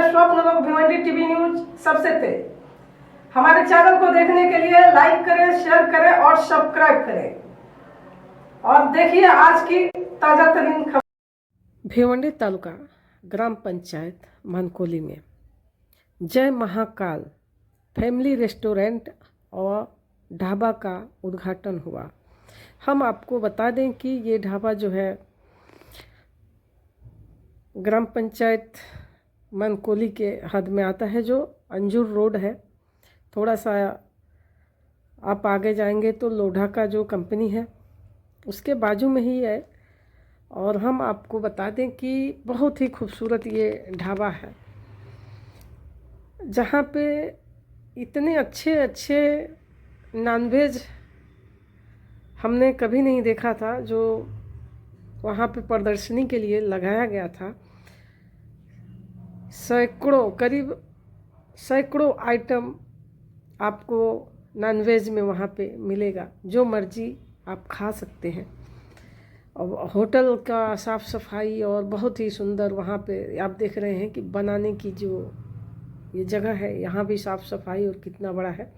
स्वप्न लोग Bhiwandi TV news सबसे तेज। हमारे चैनल को देखने के लिए लाइक करें, शेयर करें और सब्सक्राइब करें और देखिए आज की ताजा तरीन खबर। भिवंडी तालुका ग्राम पंचायत मनकोली में जय महाकाल फैमिली रेस्टोरेंट और ढाबा का उद्घाटन हुआ। हम आपको बता दें कि ये ढाबा जो है ग्राम पंचायत मनकोली के हद में आता है, जो अंजूर रोड है। थोड़ा सा आप आगे जाएंगे तो लोढ़ा का जो कंपनी है उसके बाजू में ही है। और हम आपको बता दें कि बहुत ही खूबसूरत ये ढाबा है, जहाँ पे इतने अच्छे अच्छे नॉनवेज हमने कभी नहीं देखा था, जो वहाँ पे प्रदर्शनी के लिए लगाया गया था। करीब सैकड़ों आइटम आपको नॉनवेज में वहाँ पे मिलेगा, जो मर्जी आप खा सकते हैं। और होटल का साफ़ सफाई और बहुत ही सुंदर वहाँ पे आप देख रहे हैं कि बनाने की जो ये जगह है, यहाँ भी साफ़ सफाई और कितना बड़ा है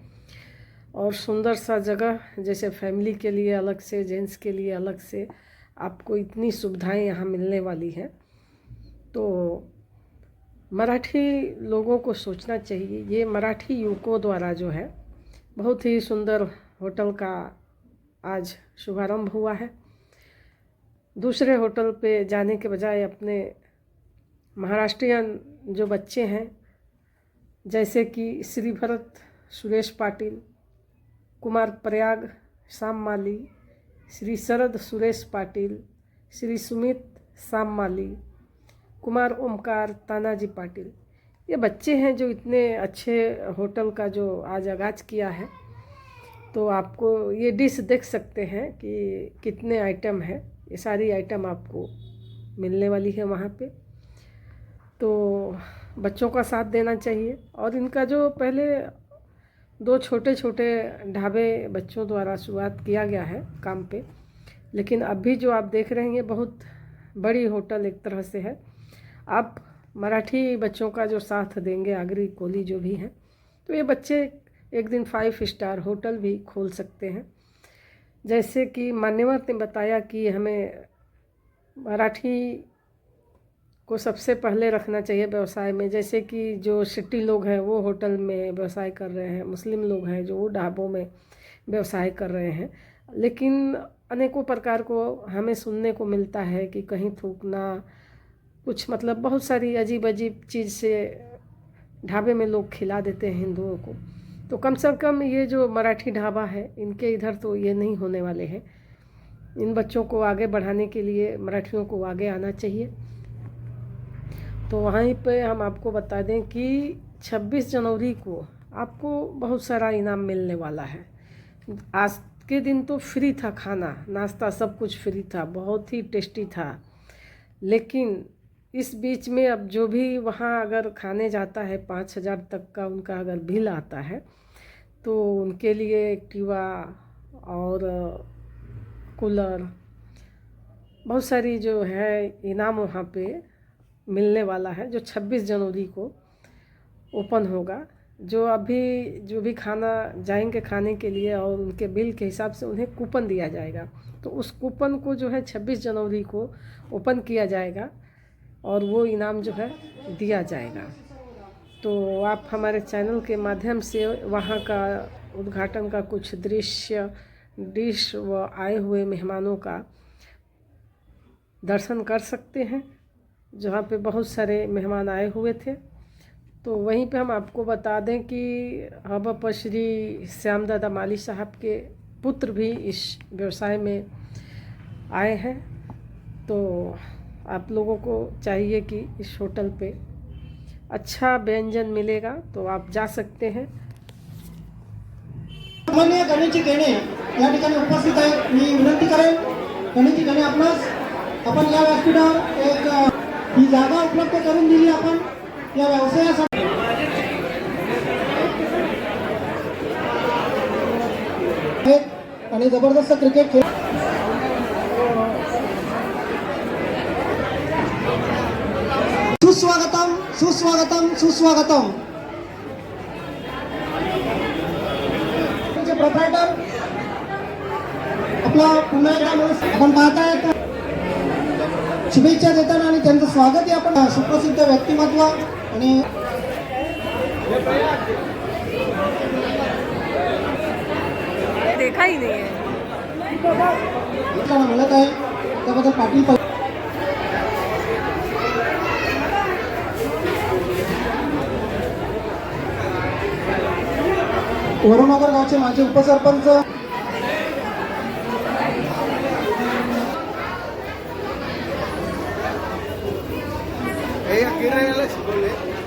और सुंदर सा जगह। जैसे फैमिली के लिए अलग से, जेंट्स के लिए अलग से, आपको इतनी सुविधाएं यहाँ मिलने वाली हैं। तो मराठी लोगों को सोचना चाहिए। ये मराठी युवकों द्वारा जो है बहुत ही सुंदर होटल का आज शुभारंभ हुआ है। दूसरे होटल पे जाने के बजाय अपने महाराष्ट्रियन जो बच्चे हैं, जैसे कि श्री भरत सुरेश पाटिल, कुमार प्रयाग साममाली, श्री शरद सुरेश पाटिल, श्री सुमित साममाली, कुमार ओमकार तानाजी पाटिल, ये बच्चे हैं जो इतने अच्छे होटल का जो आज आगाज़ किया है। तो आपको ये डिश देख सकते हैं कि कितने आइटम है। ये सारी आइटम आपको मिलने वाली है वहाँ पे। तो बच्चों का साथ देना चाहिए। और इनका जो पहले 2 छोटे छोटे ढाबे बच्चों द्वारा शुरुआत किया गया है काम पे, लेकिन अभी जो आप देख रहे हैं ये बहुत बड़ी होटल एक तरह से है। आप मराठी बच्चों का जो साथ देंगे, आगरी कोली जो भी हैं, तो ये बच्चे एक दिन 5 स्टार होटल भी खोल सकते हैं। जैसे कि मान्यवर ने बताया कि हमें मराठी को सबसे पहले रखना चाहिए व्यवसाय में। जैसे कि जो सिटी लोग हैं वो होटल में व्यवसाय कर रहे हैं, मुस्लिम लोग हैं जो वो ढाबों में व्यवसाय कर रहे हैं। लेकिन अनेकों प्रकार को हमें सुनने को मिलता है कि कहीं थूकना, कुछ मतलब बहुत सारी अजीब अजीब चीज़ से ढाबे में लोग खिला देते हैं हिंदुओं को। तो कम से कम ये जो मराठी ढाबा है, इनके इधर तो ये नहीं होने वाले हैं। इन बच्चों को आगे बढ़ाने के लिए मराठियों को आगे आना चाहिए। तो वहीं पे हम आपको बता दें कि 26 जनवरी को आपको बहुत सारा इनाम मिलने वाला है। आज के दिन तो फ्री था, खाना नाश्ता सब कुछ फ्री था, बहुत ही टेस्टी था। लेकिन इस बीच में अब जो भी वहाँ अगर खाने जाता है 5,000 तक का उनका अगर बिल आता है, तो उनके लिए एक्टिवा और कूलर, बहुत सारी जो है इनाम वहाँ पे मिलने वाला है, जो 26 जनवरी को ओपन होगा। जो भी खाना जाएंगे खाने के लिए और उनके बिल के हिसाब से उन्हें कूपन दिया जाएगा। तो उस कूपन को जो है 26 जनवरी को ओपन किया जाएगा और वो इनाम जो है दिया जाएगा। तो आप हमारे चैनल के माध्यम से वहाँ का उद्घाटन का कुछ दृश्य, डिश व आए हुए मेहमानों का दर्शन कर सकते हैं, जहाँ पे बहुत सारे मेहमान आए हुए थे। तो वहीं पे हम आपको बता दें कि हवा पर श्री श्याम दादा माली साहब के पुत्र भी इस व्यवसाय में आए हैं। तो आप लोगों को चाहिए कि इस होटल पे अच्छा व्यंजन मिलेगा, तो आप जा सकते हैं। सामान्य गणेशची गणे या ठिकाणी उपस्थित आहे। मी विनंती करेन, गणेशची गणे आपण या व्यासपीठावर एक ही जागा उपलब्ध करून दिली आपण या व्यवसायासाठी। आणि जबरदस्त क्रिकेट खेळ सुस्वागतम सुस्वागतम सुस्वागतम. प्रोप्रायटर आपला पुन्हा एकदा आपण पाहताय शुभेच्छा देताना आणि त्यांचं स्वागत आहे आपण सुप्रसिद्ध व्यक्तिमत्व आणि देखा ही नहीं है. मिळत आहे त्याबद्दल पाटील वरुणनगर गावचे माजी उपसरपंच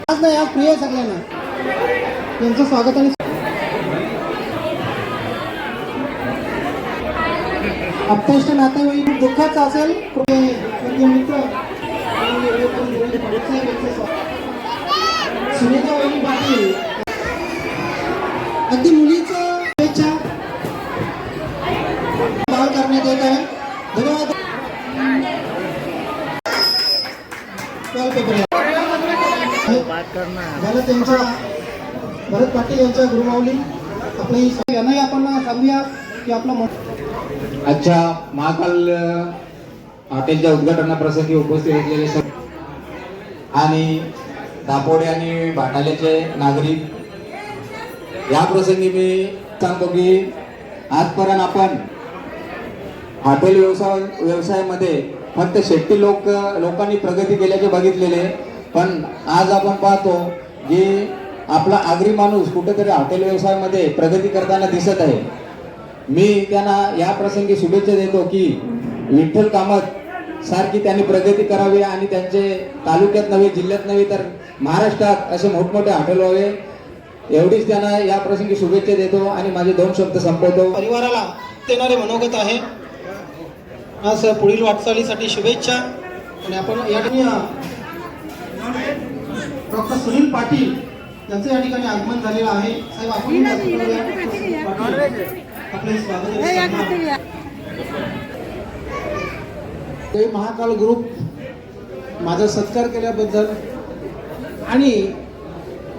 आज नाही आज प्रिय सगळ्यांना त्यांचं स्वागत आणि अपतेष्ट नातेवाईक दुःखाचं असेल सुनीता वहिनी पाटील अगदी मुलीचं शुभेच्छा बाळ करण्यात येत आहे. धन्यवाद. भरत पाटील यांच्या गुरुमाऊली आपली यांनाही आपण सांगूया की आपला आजच्या महाकाल हॉटेलच्या उद्घाटनाप्रसंगी उपस्थित असलेले आणि दापोडे आणि भाटाल्याचे नागरिक, या प्रसंगी मी सांगतो की आजपर्यंत आपण हॉटेल व्यवसायामध्ये फक्त शेट्टी लोकांनी प्रगती केल्याचे बघितलेले, पण आज आपण पाहतो की आपला आगरी माणूस कुठेतरी हॉटेल व्यवसायामध्ये प्रगती करताना दिसत आहे. मी त्यांना या प्रसंगी शुभेच्छा देतो की विठ्ठल कामत सारखी त्यांनी प्रगती करावी आणि त्यांचे तालुक्यात नव्हे, जिल्ह्यात नव्हे तर महाराष्ट्रात असे मोठमोठे हॉटेल व्हावे, एवढीच त्यांना या प्रसंगी शुभेच्छा देतो आणि माझे 2 शब्द संपवतो. परिवाराला देणारे मनोगत आहे. आज पुढील वाटचालीसाठी शुभेच्छा. आणि आपण या ठिकाणी डॉक्टर सुनील पाटील यांचं या ठिकाणी आगमन झालेलं आहे. साहेब आपण आपले स्वागत. ते महाकाल ग्रुप माझा सत्कार केल्याबद्दल आणि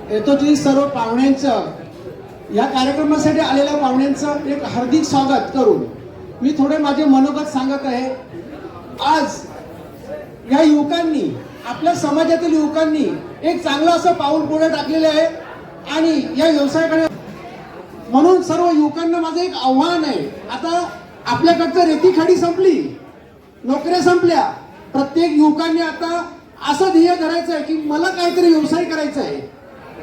येतोची सर्व पाहुण्यांचं, या कार्यक्रमासाठी आलेल्या पाहुण्यांचं एक हार्दिक स्वागत करून मी थोडे माझे मनोगत सांगत आहे. आज या युवकांनी, आपल्या समाजातील युवकांनी एक चांगलं असं पाऊल पुढे टाकलेलं आहे आणि या व्यवसायाकडे, म्हणून सर्व युवकांना माझं एक आव्हान आहे. आता आपल्याकडचं रेतीखाडी संपली, नोकऱ्या संपल्या, प्रत्येक युवकांनी आता असं ध्येय धरायचं आहे की मला काहीतरी व्यवसाय करायचा आहे.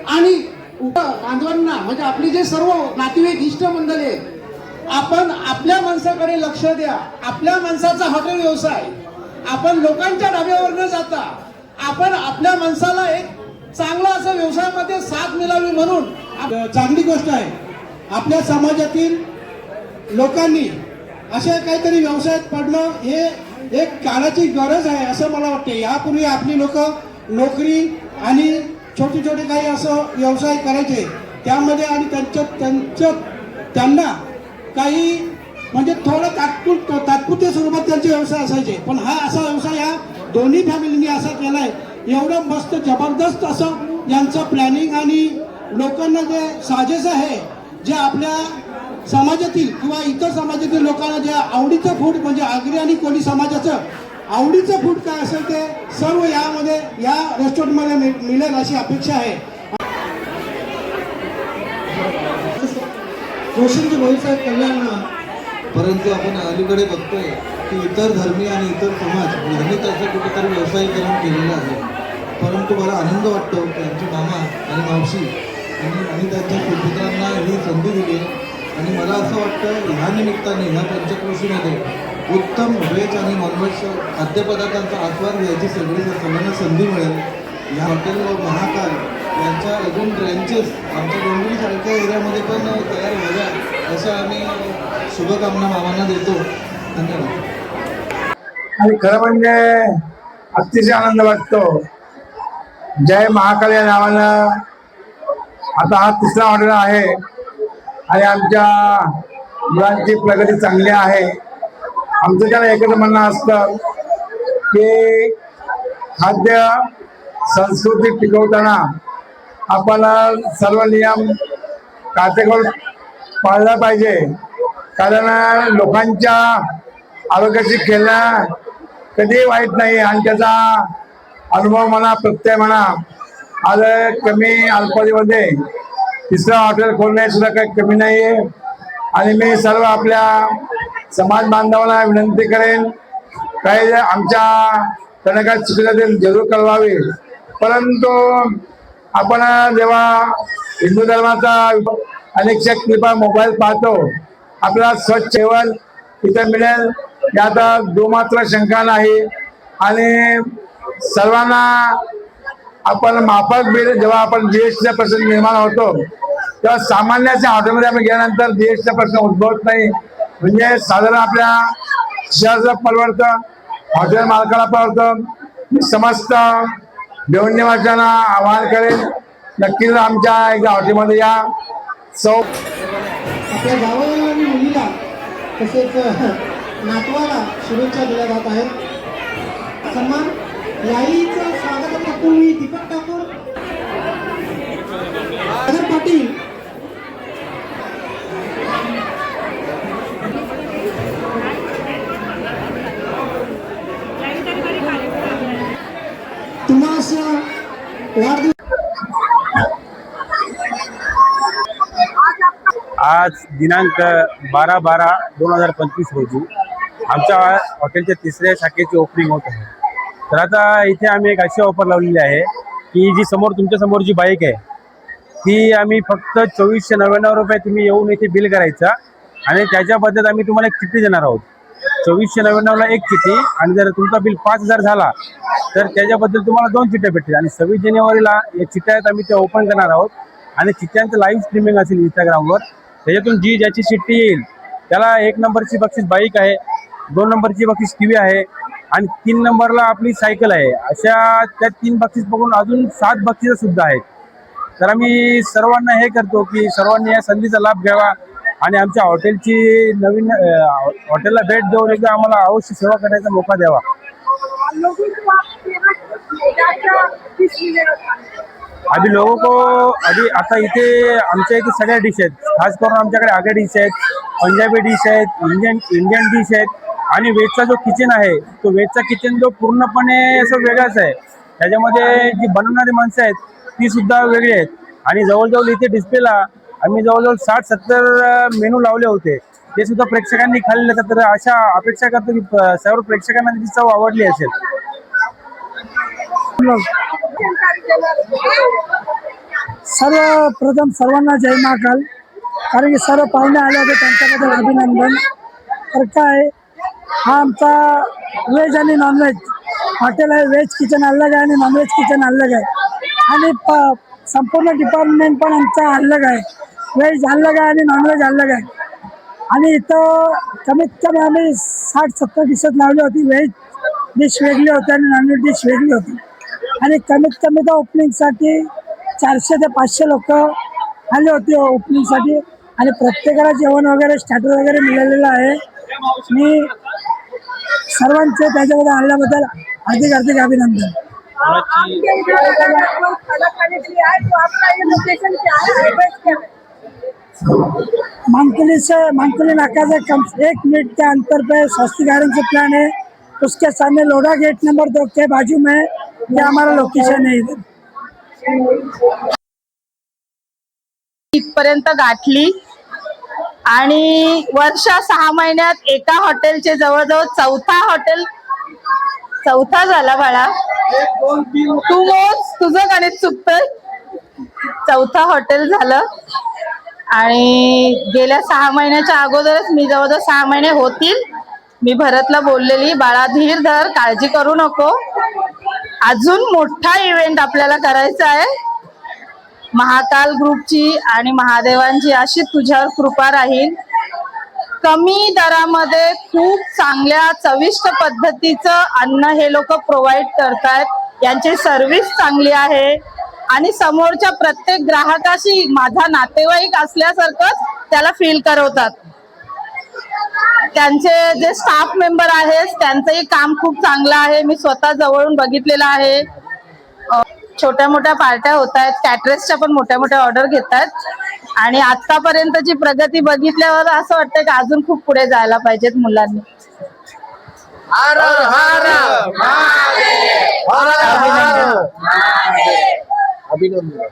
आणि बांधवांना म्हणजे आपली जे सर्व नातेवाईक इष्ट मंडळी आहेत, आपण आपल्या माणसाकडे लक्ष द्या. आपल्या माणसाचा हॉटेल व्यवसाय, आपण लोकांच्या डाब्यावर न जाता आपण आपल्या माणसाला एक चांगला असं व्यवसायामध्ये साथ मिळावी, म्हणून चांगली गोष्ट आहे. आपल्या समाजातील लोकांनी अशा काहीतरी व्यवसायात पडणं हे एक काळाची गरज आहे असं मला वाटते. यापूर्वी आपली लोक नोकरी आणि छोटे छोटे काही असं व्यवसाय करायचे, त्यामध्ये आणि त्यांना काही म्हणजे थोडं तात्पुरत्या स्वरूपात त्यांचे व्यवसाय असायचे. पण हा असा व्यवसाय ह्या दोन्ही फॅमिलींनी असा केलाय. एवढं मस्त जबरदस्त असं यांचं प्लॅनिंग आणि लोकांना जे साजेस आहे, जे आपल्या समाजातील किंवा इतर समाजातील लोकांना जे आवडीचं फूड म्हणजे आगरी आणि कोळी समाजाचं आवडीचं फूड काय असेल ते सर्व यामध्ये या रेस्टॉरंटमध्ये मिळेल अशी अपेक्षा आहे. जोशींची भविष्यात कल्याण. परंतु आपण अलीकडे बघतोय की इतर धर्मीय आणि इतर समाज यांनी त्याचं कुठेतरी व्यवसायीकरण केलेलं आहे. परंतु मला आनंद वाटतो की आमचे मामा आणि मावशी आणि त्यांच्या सुपुत्रांना ही संधी दिली आणि मला असं वाटतं ह्या निमित्ताने ह्या पंचक्रोशीमध्ये उत्तम व्हेज आणि नॉनव्हेज खाद्यपदार्थांचा आस्वाद घ्यायची सगळ्यांना संधी मिळेल. या हॉटेल महाकाल यांच्या अजून ब्रँचेस आमच्या डोंबिवलीसारख्या एरियामध्ये पण तयार व्हाव्या असं आम्ही शुभकामना मामांना देतो. धन्यवाद. आणि खरं म्हणजे अतिशय आनंद वाटतो. जय महाकाल या नावानं आता हा 3रा हॉटेल आहे आणि आमच्या मुलांची प्रगती चांगली आहे. आमचं त्याला एकच म्हणणं असतं की खाद्य संस्कृती टिकवताना आपण सर्व नियम काटेकोर पाळला पाहिजे, कारण लोकांच्या आरोग्याची खेळणं कधीही वाईट नाही आणि त्याचा अनुभव म्हणा, प्रत्यय म्हणा, आज कमी अल्पावधीमध्ये तिसरं हॉटेल खोलणे सुद्धा काही कमी नाही आहे. आणि मी सर्व आपल्या समाज बांधवांना विनंती करेन, काही आमच्या काही चुकीला ते जरूर कळवावे, परंतु आपण जेव्हा हिंदू धर्माचा अनेक कृपा मोबाईल पाहतो, आपल्याला स्वच्छ जेवण इथं मिळेल यात दुमात्र शंका नाही. आणि सर्वांना आपण माफक बिल, जेव्हा आपण जीएसटीचा प्रश्न निर्माण होतो तेव्हा सामान्याच्या हॉटेलमध्ये आपण गेल्यानंतर जीएसटीचा प्रश्न उद्भवत नाही. म्हणजे साधारण आपल्या शहराचं परवडतं, हॉटेल मालकाला परवडतं. मी समस्त बेवणीवाच्यांना आवाहन करेन, नक्कीच आमच्या एकदा हॉटेलमध्ये या. आपल्या गावाला आणि मुलीला तसेच नातवाला शुभेच्छा दिल्या जात आहेत. सन्मान याईचं स्वागत तुम्ही दीपक ठाकूर, सागर पाटील, तुम्हास वाढदिवस. आज दिनांक 12/12/2025 रोजी आमच्या हॉटेलच्या तिसऱ्या शाखेची ओपनिंग होत आहे. तर आता इथे आम्ही एक अशी ऑफर लावलेली आहे की जी तुमच्या समोर जी बाईक आहे ती आम्ही फक्त 2499 रुपये तुम्ही येऊन इथे बिल करायचा आणि त्याच्याबद्दल आम्ही तुम्हाला एक चिठ्ठी देणार आहोत. 2499ला एक चिठ्ठी, आणि जर तुमचा बिल 5000 झाला तर त्याच्याबद्दल तुम्हाला 2 चिठ्ठ्या भेटतील. आणि 26 जानेवारीला या चिठ्ठ्या आहेत आम्ही ते ओपन करणार आहोत आणि चिठ्ठ्यांचं लाईव्ह स्ट्रीमिंग असेल इंस्टाग्रामवर. त्याच्यातून ज्याची चिठ्ठी येईल त्याला 1 नंबरची बक्षीस बाईक आहे, 2 नंबरची बक्षीस टीव्ही आहे आणि 3 नंबरला आपली सायकल आहे. अशा त्या 3 बक्षीस बघून अजून 7 बक्षीस सुद्धा आहेत. तर आम्ही सर्वांना हे करतो की सर्वांनी या संधीचा लाभ घ्यावा आणि आमच्या हॉटेलची नवीन हॉटेलला भेट देऊन एकदा आम्हाला अवश्य सेवा करण्याचा मोका द्यावा. अभी आता इथे आमच्या इथे सगळ्या डिश आहेत. खास करून आमच्याकडे आगळ्या डिश आहेत, पंजाबी डिश आहेत, इंडियन डिश आहेत आणि व्हेजचा जो किचन आहे तो व्हेजचा किचन जो पूर्णपणे असं वेगळाच आहे. त्याच्यामध्ये जी बनवणारी माणसं आहेत ती सुद्धा वेगळी आहेत. आणि जवळजवळ इथे डिस्प्लेला आम्ही जवळजवळ 60-70 मेनू लावले होते, ते सुद्धा प्रेक्षकांनी खाल्ले. तर अशा अपेक्षा करतो की सर्व प्रेक्षकांना त्याची चव आवडली असेल. सर्वप्रथम सर्वांना जय महाकाल. कारण की सर्व पाहुणे आले होते त्यांच्याबद्दल अभिनंदन. तर काय, हा आमचा व्हेज आणि नॉनव्हेज हॉटेल आहे. व्हेज किचन अलग आहे आणि नॉनव्हेज किचन अलग आहे आणि संपूर्ण डिपार्टमेंट पण आमचा अलग आहे. व्हेज अलग आहे आणि नॉनव्हेज अलग आहे. आणि इथं कमीत कमी आम्ही 60-70 डिशेस लावली होती. व्हेज डिश वेगळी होती आणि नॉनव्हेज डिश वेगळी होती. आणि कमीत कमी तर ओपनिंगसाठी 400 ते 500 लोक आले होते ओपनिंगसाठी. आणि प्रत्येकाला जेवण वगैरे स्टार्टर वगैरे मिळालेलं आहे. मी सर्वांचे त्याच्याबद्दल आल्याबद्दल हार्दिक अभिनंदन. मानकुली नाका से 1 मिनट के अंतर पे स्वस्ति गार्डन से प्लान है. उसके सामने लोढ़ा गेट नंबर 2 के बाजू में ये हमारा लोकेशन है. इधर इथपर्यंत गाठली आणि वर्ष 6 महिन्यात एका हॉटेलचे जवळजवळ चौथा झाला बाळा. तू मोज, तुझं गणित चुकतंय. 4थं हॉटेल झालं. आणि गेल्या 6 महिन्याच्या अगोदरच मी जवळजवळ 6 महिने होतील मी भरतला बोललेली, बाळा धीर धर, काळजी करू नको, अजून मोठा इव्हेंट आपल्याला करायचा आहे. महाकाल ग्रुपची आणि महादेवांची अशी तुझ्यावर कृपा राहील. कमी दरामध्ये खूप चांगल्या चविष्ट पद्धतीचं अन्न हे लोक प्रोव्हाइड करतात. यांची सर्व्हिस चांगली आहे आणि समोरच्या प्रत्येक ग्राहकाशी माझा नातेवाईक असल्यासारखंच त्याला फील करवतात. त्यांचे जे स्टाफ मेंबर आहेत त्यांचंही काम खूप चांगलं आहे. मी स्वतः जवळून बघितलेलं आहे. छोट्या मोठ्या पार्ट्या होत आहेत, कॅटरेसच्या पण मोठ्या मोठ्या ऑर्डर घेतात आणि आतापर्यंतची प्रगती बघितल्यावर असं वाटतं की अजून खूप पुढे जायला पाहिजेत मुलांनी. अभिनंदन.